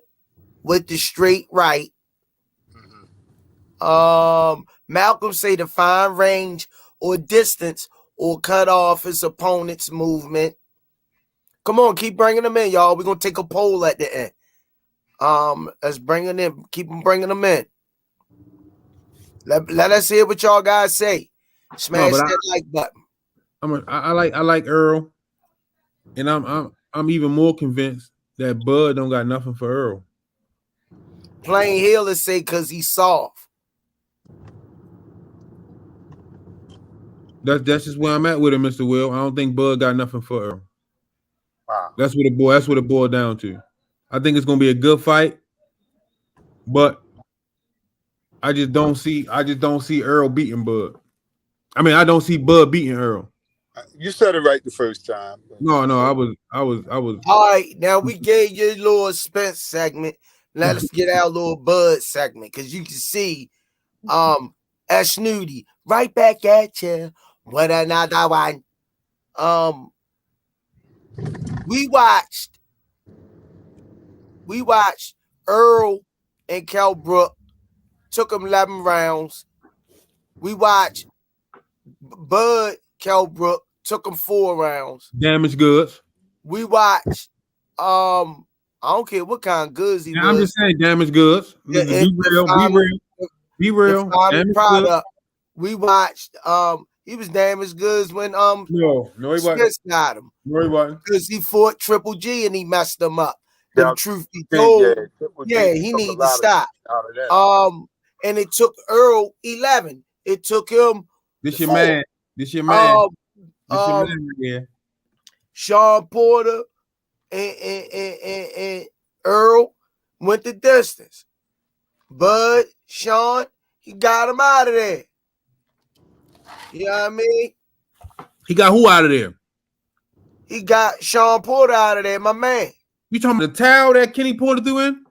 with the straight right. Mm-hmm. Malcolm say to find range or distance or cut off his opponent's movement. Come on, keep bringing them in, y'all. We're gonna take a poll at the end. Let's bring them in. Keep them bringing them in. Let us hear what y'all guys say. Smash that like button. I like Errol, and I'm even more convinced that Bud don't got nothing for Errol. Plain Healers say because he's soft. That's just where I'm at with him, Mr. Will. I don't think Bud got nothing for Errol. Wow. That's what it boiled down to. I think it's gonna be a good fight, but I just don't see Errol beating Bud. I mean, I don't see Bud beating Errol. You said it right the first time. No, I was. All right, now we gave you a little Spence segment. Now let's get our little Bud segment because you can see, as Snooty right back at you. What another one? We watched Errol and Kell Brook. Took them 11 rounds. We watched Bud Kell Brook. Took them 4 rounds. Damaged goods. We watched I don't care what kind of goods he was. I'm just saying damaged goods. Be real. Damaged product. We watched he was damaged goods when no he wasn't. Got him. No, he wasn't. Because he fought Triple G and he messed him up. The truth be told, he needed to stop. And it took Errol 11. It took him. This your man. Yeah. Sean Porter and Errol went the distance. Bud, Sean, he got him out of there. You know what I mean? He got who out of there? He got Sean Porter out of there, my man. You talking about the towel that Kenny Porter threw in?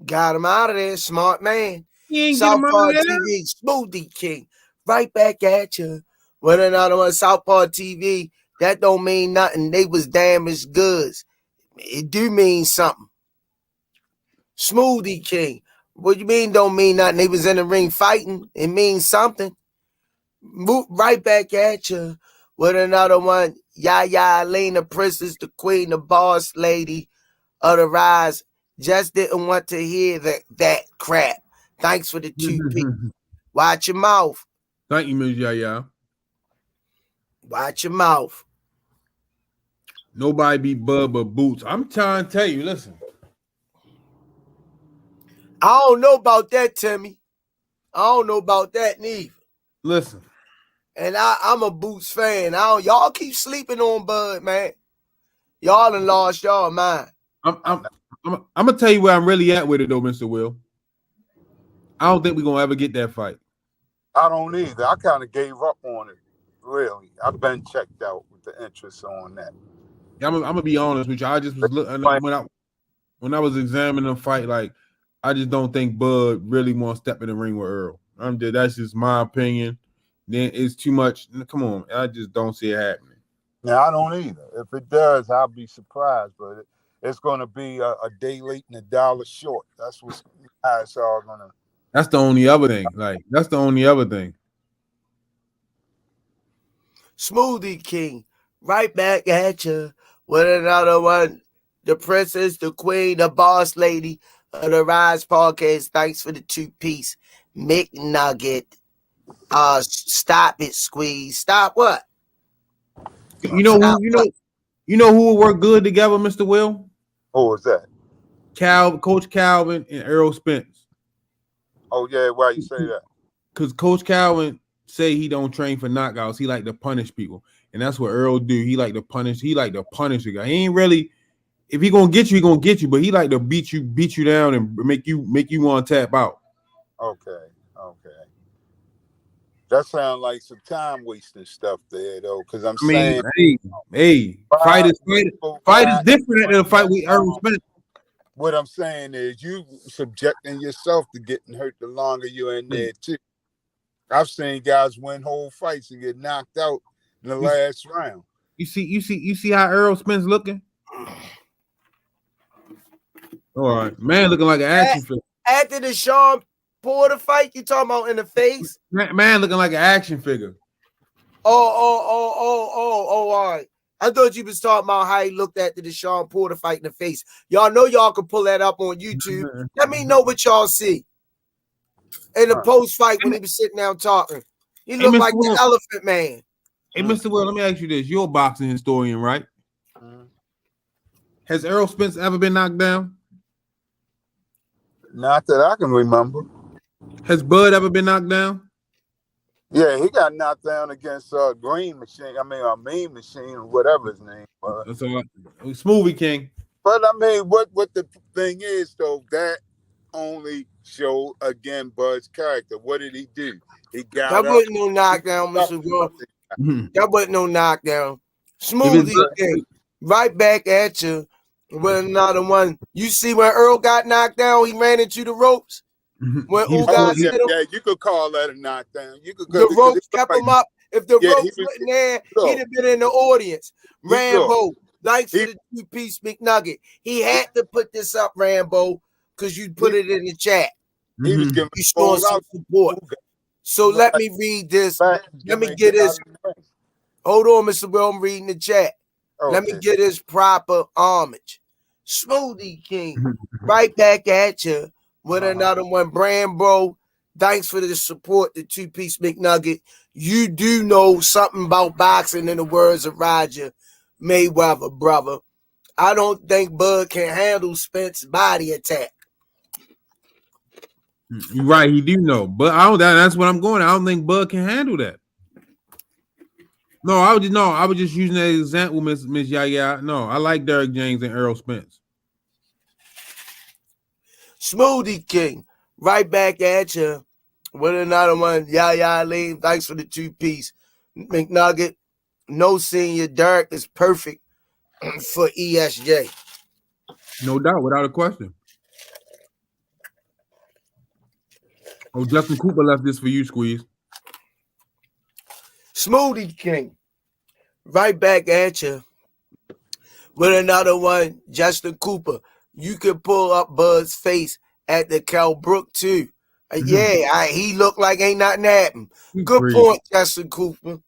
Got him out of there, smart man. He ain't Southpaw TV, Smoothie King, right back at you. With another one, Southpaw TV. That don't mean nothing. They was damaged goods. It do mean something. Smoothie King. What you mean don't mean nothing? They was in the ring fighting. It means something. Move right back at you. With another one, Yaya Elena Princess, the queen, the boss lady of the Rize. Just didn't want to hear that crap. Thanks for the 2P. Watch your mouth. Thank you, Ms. Yaya. Watch your mouth. Nobody beat Bud but Boots. I'm trying to tell you, listen. I don't know about that, Timmy. I don't know about that neither. Listen. And I'm a Boots fan. Y'all keep sleeping on Bud, man. Y'all done lost y'all mind. I'm gonna tell you where I'm really at with it though, Mr. Will. I don't think we're gonna ever get that fight. I don't either. I kind of gave up on it. Really, I've been checked out with the interest on that. I'm gonna be honest with you. I just was looking when I was examining the fight. Like, I just don't think Bud really wants to step in the ring with Errol. That's just my opinion. Then it's too much. Come on, I just don't see it happening. Yeah, I don't either. If it does, I'll be surprised. But it's going to be a day late and $1 short. That's how it's all gonna. That's the only other thing. Like, that's the only other thing. Smoothie King, right back at you with another one. The princess, the queen, the boss lady of the Rize podcast. Thanks for the 2-piece McNugget. Stop it, squeeze. Stop what? You know who would work good together, Mr. Will? Who was that? Coach Calvin and Errol Spence. Oh yeah, why you say that? Because Coach Calvin say he don't train for knockouts. He like to punish people, and that's what Errol do. He like to punish. He like to punish a guy. He ain't really. If he gonna get you, he gonna get you. But he like to beat you down and make you want to tap out. Okay. That sounds like some time wasting stuff there, though. Because saying, fight is different than a fight with Errol Spence. What I'm saying is, you subjecting yourself to getting hurt the longer you're in there too. I've seen guys win whole fights and get knocked out in the last round. You see how Errol Spence looking? All right, man, looking like an action figure. After the Sean Porter fight, you talking about in the face? Man, looking like an action figure. Oh, all right. I thought you was talking about how he looked after the Sean Porter fight in the face. Y'all know y'all can pull that up on YouTube. Let me know what y'all see. In the post fight when he was sitting down talking. He looked like the Elephant Man. Hey, Mr. Will, let me ask you this. You're a boxing historian, right? Has Errol Spence ever been knocked down? Not that I can remember. Has Bud ever been knocked down? Yeah, he got knocked down against Mean Machine, or whatever his name was. That's all right. Smoothie King. But I mean, what the thing is, though, that only showed, again, Bud's character. What did he do? He got that wasn't no knockdown, Mr. Will. That wasn't no knockdown. If Smoothie it's King, right back at you with another one. You see when Errol got knocked down, he ran into the ropes. When he was Ugas yeah, hit him, yeah, you could call that a knockdown. You could the ropes kept him up. If the Yeah, he ropes was- wasn't there, look. he'd have been in the audience. He- Rambo, thanks for he- the 2-piece McNugget. He had to put this up, Rambo, because you put it in the chat. He was giving He's showing some support. So let me read this. Let me get his. Hold on, Mr. Will. I'm reading the chat. Let me get his proper homage. Smoothie King, right back at you with another one. Brand Bro, thanks for the support, the 2-piece McNugget. You do know something about boxing, in the words of Roger Mayweather, brother. I don't think Bud can handle Spence's body attack. You're right, he do know, but I don't. That's what I'm going. I don't think Bud can handle that. No, I was just using that example, Miss Yaya. No, I like Derek James and Errol Spence. Smoothie King, right back at you with another one. Yaya Lee, thanks for the 2-piece McNugget. No senior Derek is perfect for ESJ. No doubt, without a question. Oh, Justin Cooper left this for you, Squeeze. Smoothie King, right back at you with another one. Justin Cooper, you can pull up Bud's face at the Cal Brook too. He looked like ain't nothing happened. Good point, Justin Cooper.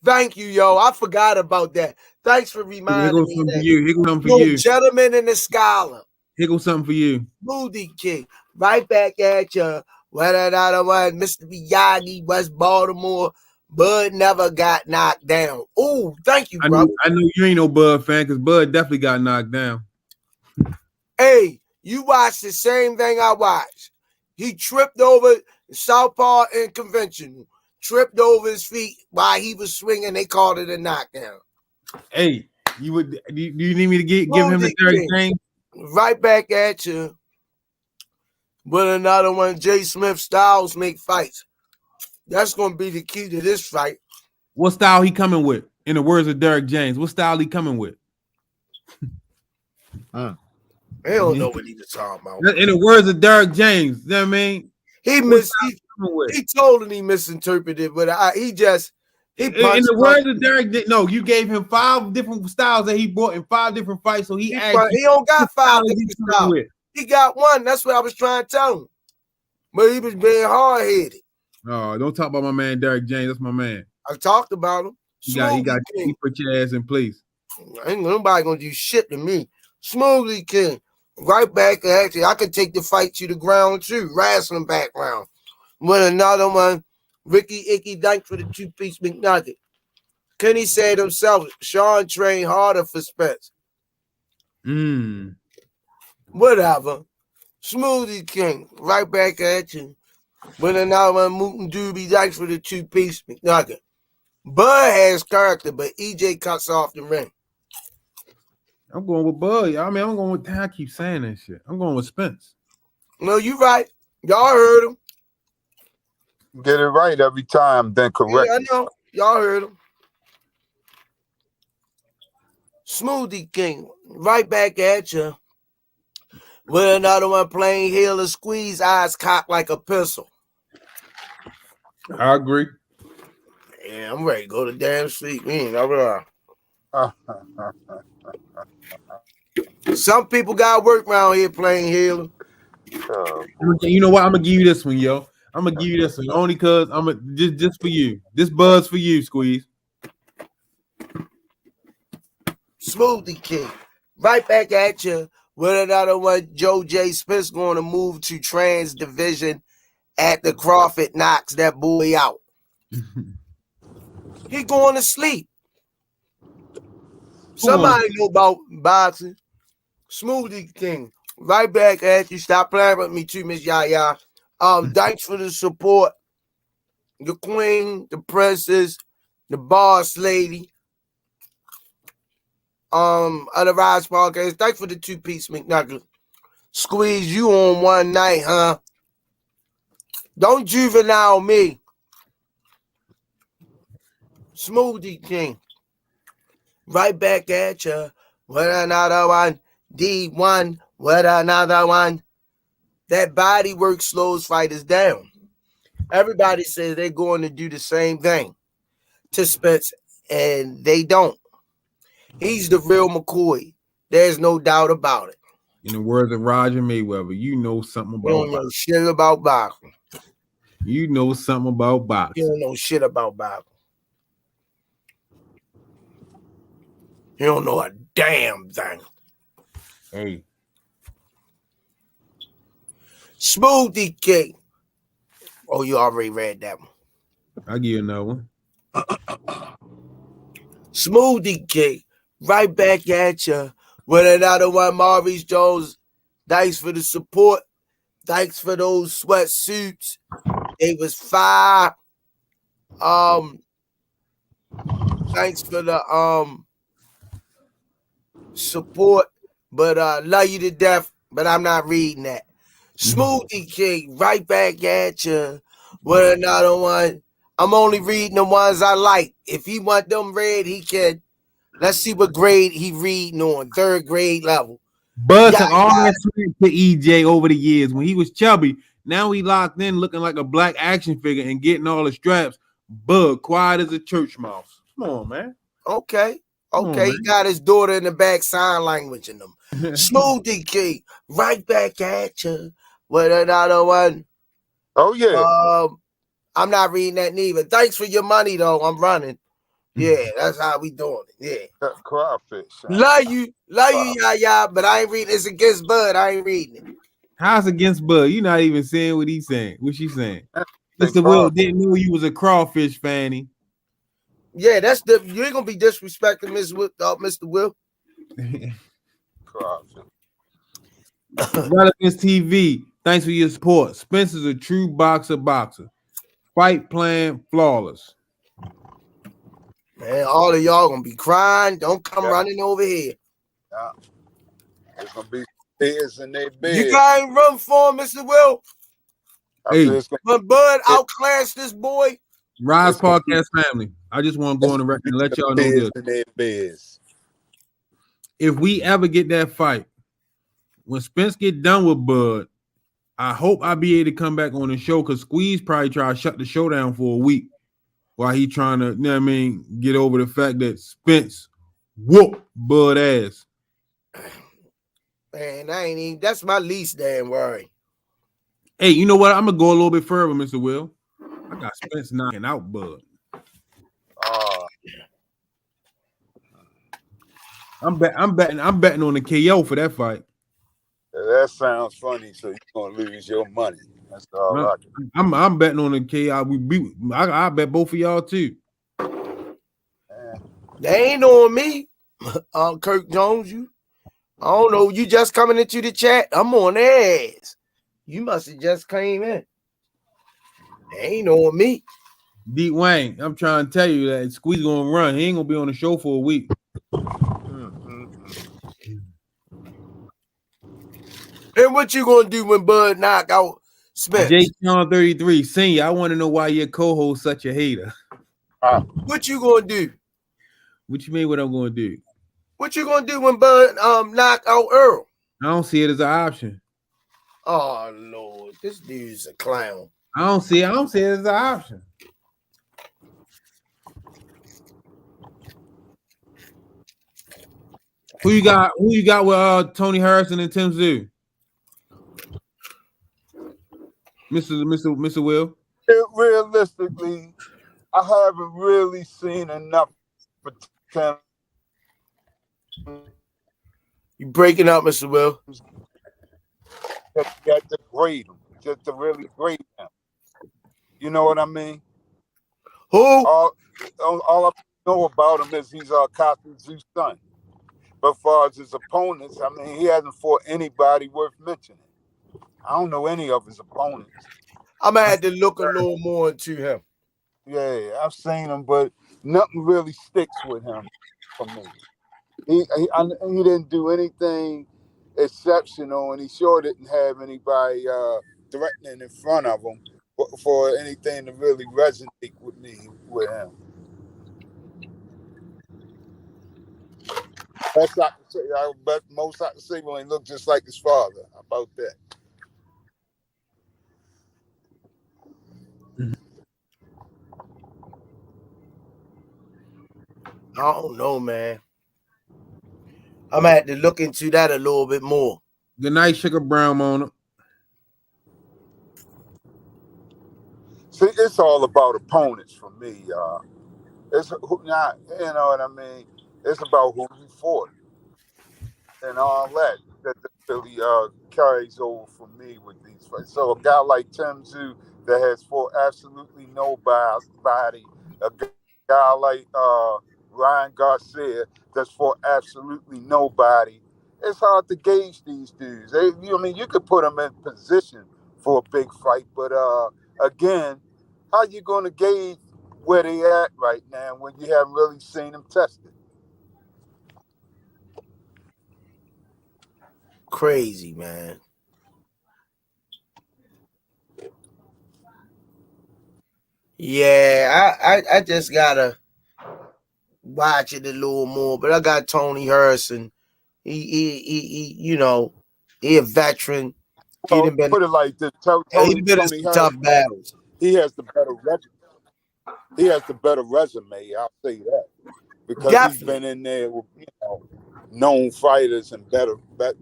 Thank you, yo. I forgot about that. Thanks for reminding me. Here goes something for you. Gentleman and the scholar. Here goes something for you. Smoothie King, right back at you. What another one, Mr. Miyagi, West Baltimore. Bud never got knocked down. Oh, thank you, bro. I know you ain't no Bud fan because Bud definitely got knocked down. Hey, you watched the same thing I watched. He tripped over Southpaw and conventional. Tripped over his feet while he was swinging. They called it a knockdown. Hey, do you need me to give him the Derek James? Right back at you with another one. Jay Smith styles make fights. That's going to be the key to this fight. What style he coming with? In the words of Derek James, what style he coming with? They don't know what he was talking about. In the words of Derek James, you know what I mean? He totally misinterpreted, but he in the words of Derek, no, you gave him 5 different styles that he brought in 5 different fights, so he don't got 5 different styles. He got one. That's what I was trying to tell him. But he was being hard-headed. Oh, don't talk about my man Derek James. That's my man. I talked about him. He got to put your ass in place. Ain't nobody gonna do shit to me. Smoothly King. Right back at you. I can take the fight to the ground too. Wrestling background. With another one. Ricky Icky, thanks for the 2-piece McNugget. Kenny said himself, Sean trained harder for Spence. Whatever. Smoothie King, right back at you. With another one, Mootin Doobie, thanks for the 2-piece McNugget. Bud has character, but EJ cuts off the ring. I'm going with Bud. I mean, I'm going with, I keep saying that shit. I'm going with Spence. No, you right. Y'all heard him. Get it right every time, then correct. Yeah, I know. Y'all heard him. Smoothie King, right back at you. With another one, plain healer, squeeze, eyes cocked like a pistol. I agree. Yeah, I'm ready to go to damn sleep. Some people got work around here playing healer. You know what? I'm gonna give you this one, yo. I'm gonna give you this one only because just for you. This Bud's for you, Squeeze. Smoothie King, right back at you with another one. Joe J. Spence going to move to trans division at the Crawford knocks that boy out. He going to sleep. Somebody know about boxing. Smoothie King, right back at you. Stop playing with me too, Miss Yaya. Thanks for the support. The queen, the princess, the boss lady. Other Rize podcast. Thanks for the 2-piece McNugget. Squeeze you on one night, huh? Don't juvenile me. Smoothie King. Right back at you with another one. D1 with another one. That body work slows fighters down. Everybody says they're going to do the same thing to Spence, and they don't. He's the real McCoy. There's no doubt about it. In the words of Roger Mayweather, you know something You about don't know boxing. shit about boxing. You know something about You boxing. don't know shit about boxing. You don't know a damn thing. Hey, Smoothie King. Oh, you already read that one. I'll give you another one. Smoothie King. Right back at you with another one. Maurice Jones. Thanks for the support. Thanks for those sweatsuits. It was fire. Thanks for the support. But love you to death. But I'm not reading that. Smoothie King, right back at you with another one. I'm only reading the ones I like. If he want them read, he can. Let's see what grade he reading on. 3rd grade level. Bud took all that sweat to EJ over the years when he was chubby. Now he locked in looking like a black action figure and getting all the straps. Bud, quiet as a church mouse. Come on, man. Okay. Come Okay, on, he got his daughter in the back sign language in them. Smoothie King, right back at you with another one. Oh yeah. I'm not reading that neither. Thanks for your money though. I'm running. Yeah, that's how we doing it. Yeah. Crawfish. Love you, yeah. But I ain't reading. It's against Bud. I ain't reading it. How's against Bud? You're not even saying what he's saying. What she's saying. Say Mr. Will crawfish. didn't know you was a crawfish fanny. Yeah, that's the. You ain't gonna be disrespecting Mr. Will. Crawfish. Relevance TV. Thanks for your support. Spencer's a true boxer. Fight plan flawless. Man, all of y'all gonna be crying. Don't come running over here. Yeah. It's gonna be tears in their bed. You can't run for him, Mr. Will. Hey, when Bud outclassed this boy. Rize Podcast family. I just want to go on the record and let y'all know this. If we ever get that fight, when Spence get done with Bud, I hope I'll be able to come back on the show because Squeeze probably try to shut the show down for a week while he trying to, you know what I mean, get over the fact that Spence whooped Bud ass. Man, that's my least damn worry. Hey, you know what? I'm gonna go a little bit further, Mr. Will. I got Spence knocking out Bud. I'm betting on the KO for that fight. That sounds funny. So you're gonna lose your money. That's all I can. I'm betting on the KO. I bet both of y'all too. They ain't on me, Kirk Jones. I don't know. You just coming into the chat. I'm on their ass. You must have just came in. They ain't on me. D Wayne, I'm trying to tell you that Squeeze gonna run. He ain't gonna be on the show for a week. And what you gonna do when Bud knock out Spence? J. Sean 33, Senior, I want to know why your co-host such a hater. What you gonna do? What you mean what I'm gonna do? What you gonna do when Bud knock out Errol? I don't see it as an option. Oh Lord, this dude's a clown. I don't see it as an option. Who you got with Tony Harrison and Tim Zoo? Mr. Will? Realistically, I haven't really seen enough for Tim. You breaking up, Mr. Will? Got to grade him, just to really grade him. You know what I mean? Who? All I know about him is he's Cotton Zoo's son. But as far as his opponents, I mean, he hasn't fought anybody worth mentioning. I don't know any of his opponents. I'm gonna have to look a little more into him. Yeah, I've seen him, but nothing really sticks with him for me. He didn't do anything exceptional, and he sure didn't have anybody threatening in front of him for anything to really resonate with me with him. Best I can say, but most I can say when he looked just like his father. How about that? I don't know, man. I'm gonna have to look into that a little bit more. Good night, Sugar Brown Mona. See, it's all about opponents for me, y'all. It's not, you know what I mean? It's about who you fought and all that. That really carries over for me with these fights. So a guy like Tim Tszyu that has fought absolutely nobody, a guy like Ryan Garcia that's fought absolutely nobody. It's hard to gauge these dudes. I mean, you could put them in position for a big fight, but again, how you going to gauge where they at right now when you haven't really seen them tested? Crazy, man. Yeah, I just gotta watch it a little more. But I got Tony Harrison. He you know, he a veteran. He Well, done been put it like this: he been in Tony some tough Harrison, battles. he has the better resume. He has the better resume. I'll say that because he's Definitely. been in there with known fighters and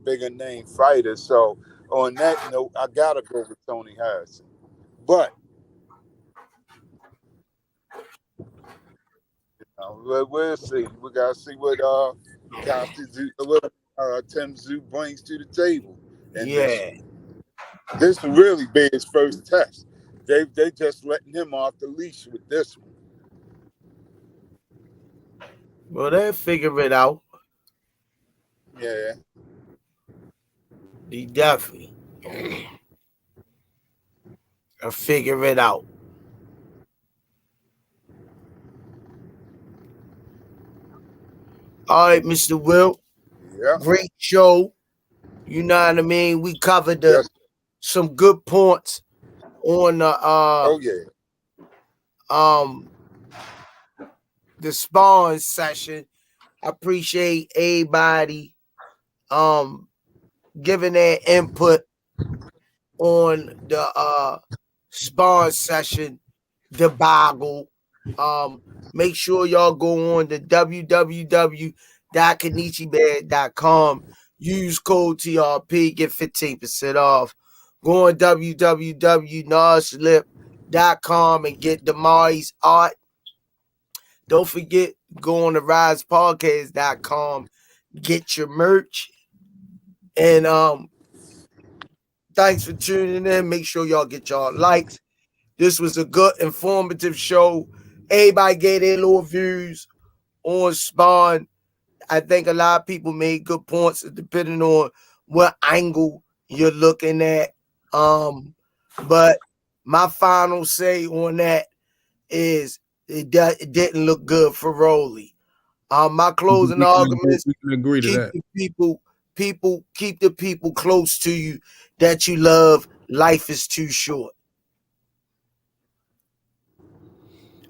bigger name fighters. So on that note, I gotta go with Tony Harrison. But we'll see. We gotta see what Tim Tszyu brings to the table. And Yeah. this will really be his first test. They just letting him off the leash with this one. Well, they'll figure it out. Yeah. He definitely will figure it out. All right, Mr. Will. Yeah. Great show. You know what I mean? We covered Yes. some good points on Oh yeah. The Spawn session. I appreciate everybody giving their input on the Spawn session debacle. Make sure y'all go on to www.kenichibed.com. Use code TRP, get 15% off. Go on www.narslip.com and get Damari's art. Don't forget, go on to RizePodcast.com, get your merch. And thanks for tuning in. Make sure y'all get y'all likes. This was a good, informative show. Everybody gave their little views on Spawn. I think a lot of people made good points depending on what angle you're looking at. But my final say on that is it didn't look good for Rolly. My closing argument is We can agree to that. keep the people close to you that you love. Life is too short.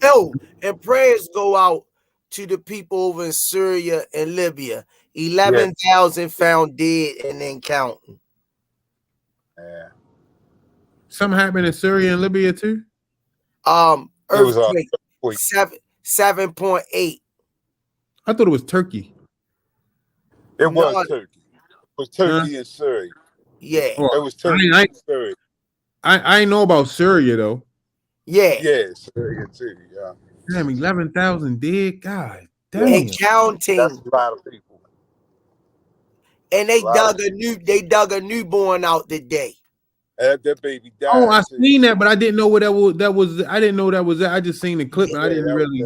Oh, and prayers go out to the people over in Syria and Libya. 11,000 found dead and then counting. Yeah. Something happened in Syria and Libya too? Earthquake 7.8. I thought it was Turkey. It was Turkey. It was Turkey and Syria. Yeah. It was Turkey and Syria. I ain't know about Syria though. Yeah. Yeah, Syria too. Yeah. Damn, 11,000 dead. God damn. And counting. That's a lot of people. And they dug a newborn out today. That baby died. Oh, I seen that, but I didn't know what that was. I didn't know that was that. I just seen the clip, and I didn't really.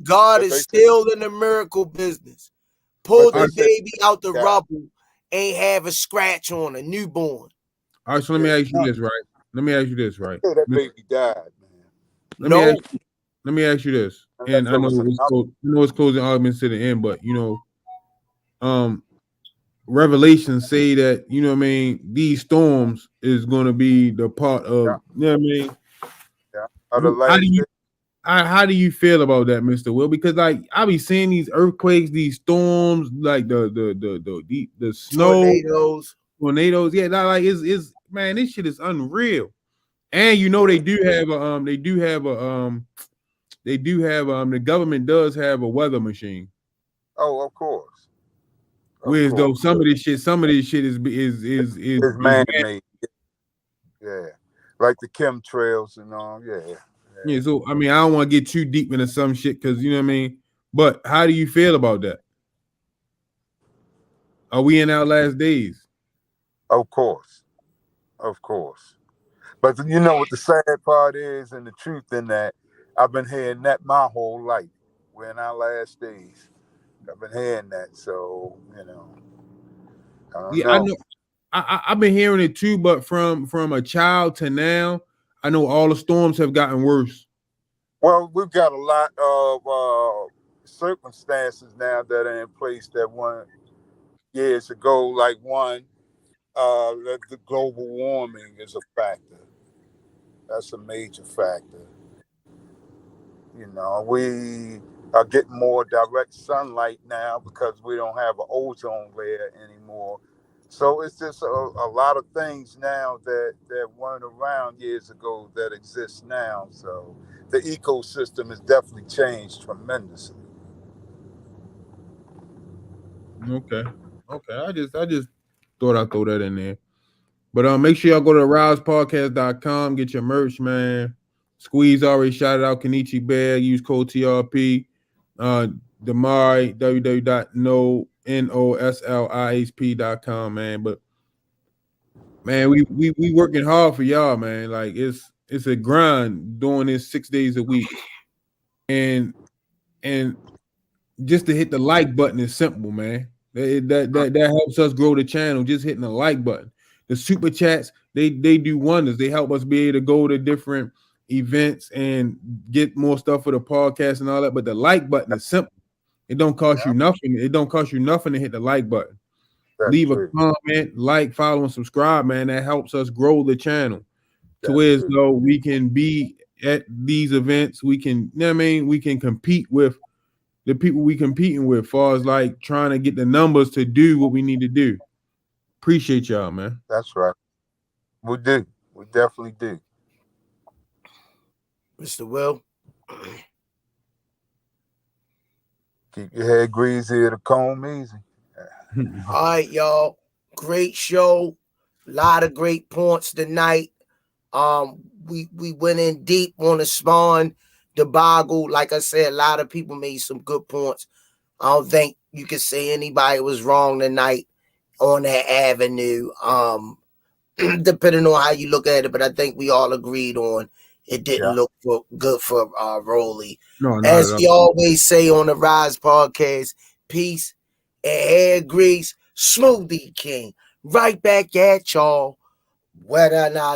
God is still in the miracle business. Pull the baby out the rubble, ain't have a scratch on a newborn. All right, so let me ask you this, right? That baby died, man. Let me ask you this, and I know it's closing arguments to the end, but Revelations say that what I mean, these storms is going to be the part of Yeah. you know what I mean. Yeah. how do you feel about that, Mr. Will? Because like I be seeing these earthquakes, these storms, like the snow, tornadoes. Yeah, like it's man, this shit is unreal. And you know they do have the government does have a weather machine. Oh, of course. Whereas though some of this shit is man-made. Yeah, like the chemtrails and all. Yeah. So I mean, I don't want to get too deep into some shit because you know what I mean. But how do you feel about that? Are we in our last days? Of course. But you know what the sad part is, and the truth in that, I've been hearing that my whole life. We're in our last days. I've been hearing that, so I don't know. I know. I've been hearing it too, but from a child to now, I know all the storms have gotten worse. Well, we've got a lot of circumstances now that are in place that weren't years ago. Like one, the global warming is a factor. That's a major factor. We are getting more direct sunlight now because we don't have an ozone layer anymore. So it's just a lot of things now that weren't around years ago that exist now. So the ecosystem has definitely changed tremendously. Okay. I just thought I'd throw that in there. But make sure y'all go to rizepodcast.com, get your merch, man. Squeeze already shouted out Kenichi Bear. Use code TRP. Damari, www.noslisp.com, man. But man, we working hard for y'all, man. Like it's a grind doing this 6 days a week. And just to hit the like button is simple, man. That helps us grow the channel, just hitting the like button. The super chats, they do wonders. They help us be able to go to different events and get more stuff for the podcast and all that. But the like button is simple. It don't cost you nothing. It don't cost you nothing to hit the like button. That's Leave true. A comment, like, follow, and subscribe, man. That helps us grow the channel to where though we can be at these events. We can, you know what I mean? We can compete with the people we competing with, as far as like trying to get the numbers to do what we need to do. Appreciate y'all, man. That's right. We do. We definitely do. Mr. Will. Keep your head greasy, the comb easy. All right, y'all. Great show. A lot of great points tonight. We went in deep on the Spawn debacle. Like I said, a lot of people made some good points. I don't think you can say anybody was wrong tonight on that avenue. Depending on how you look at it, but I think we all agreed on it didn't look good for Rolly. No, as we always say on the Rize podcast, peace and hair grease, Smoothie King. Right back at y'all. Whether or not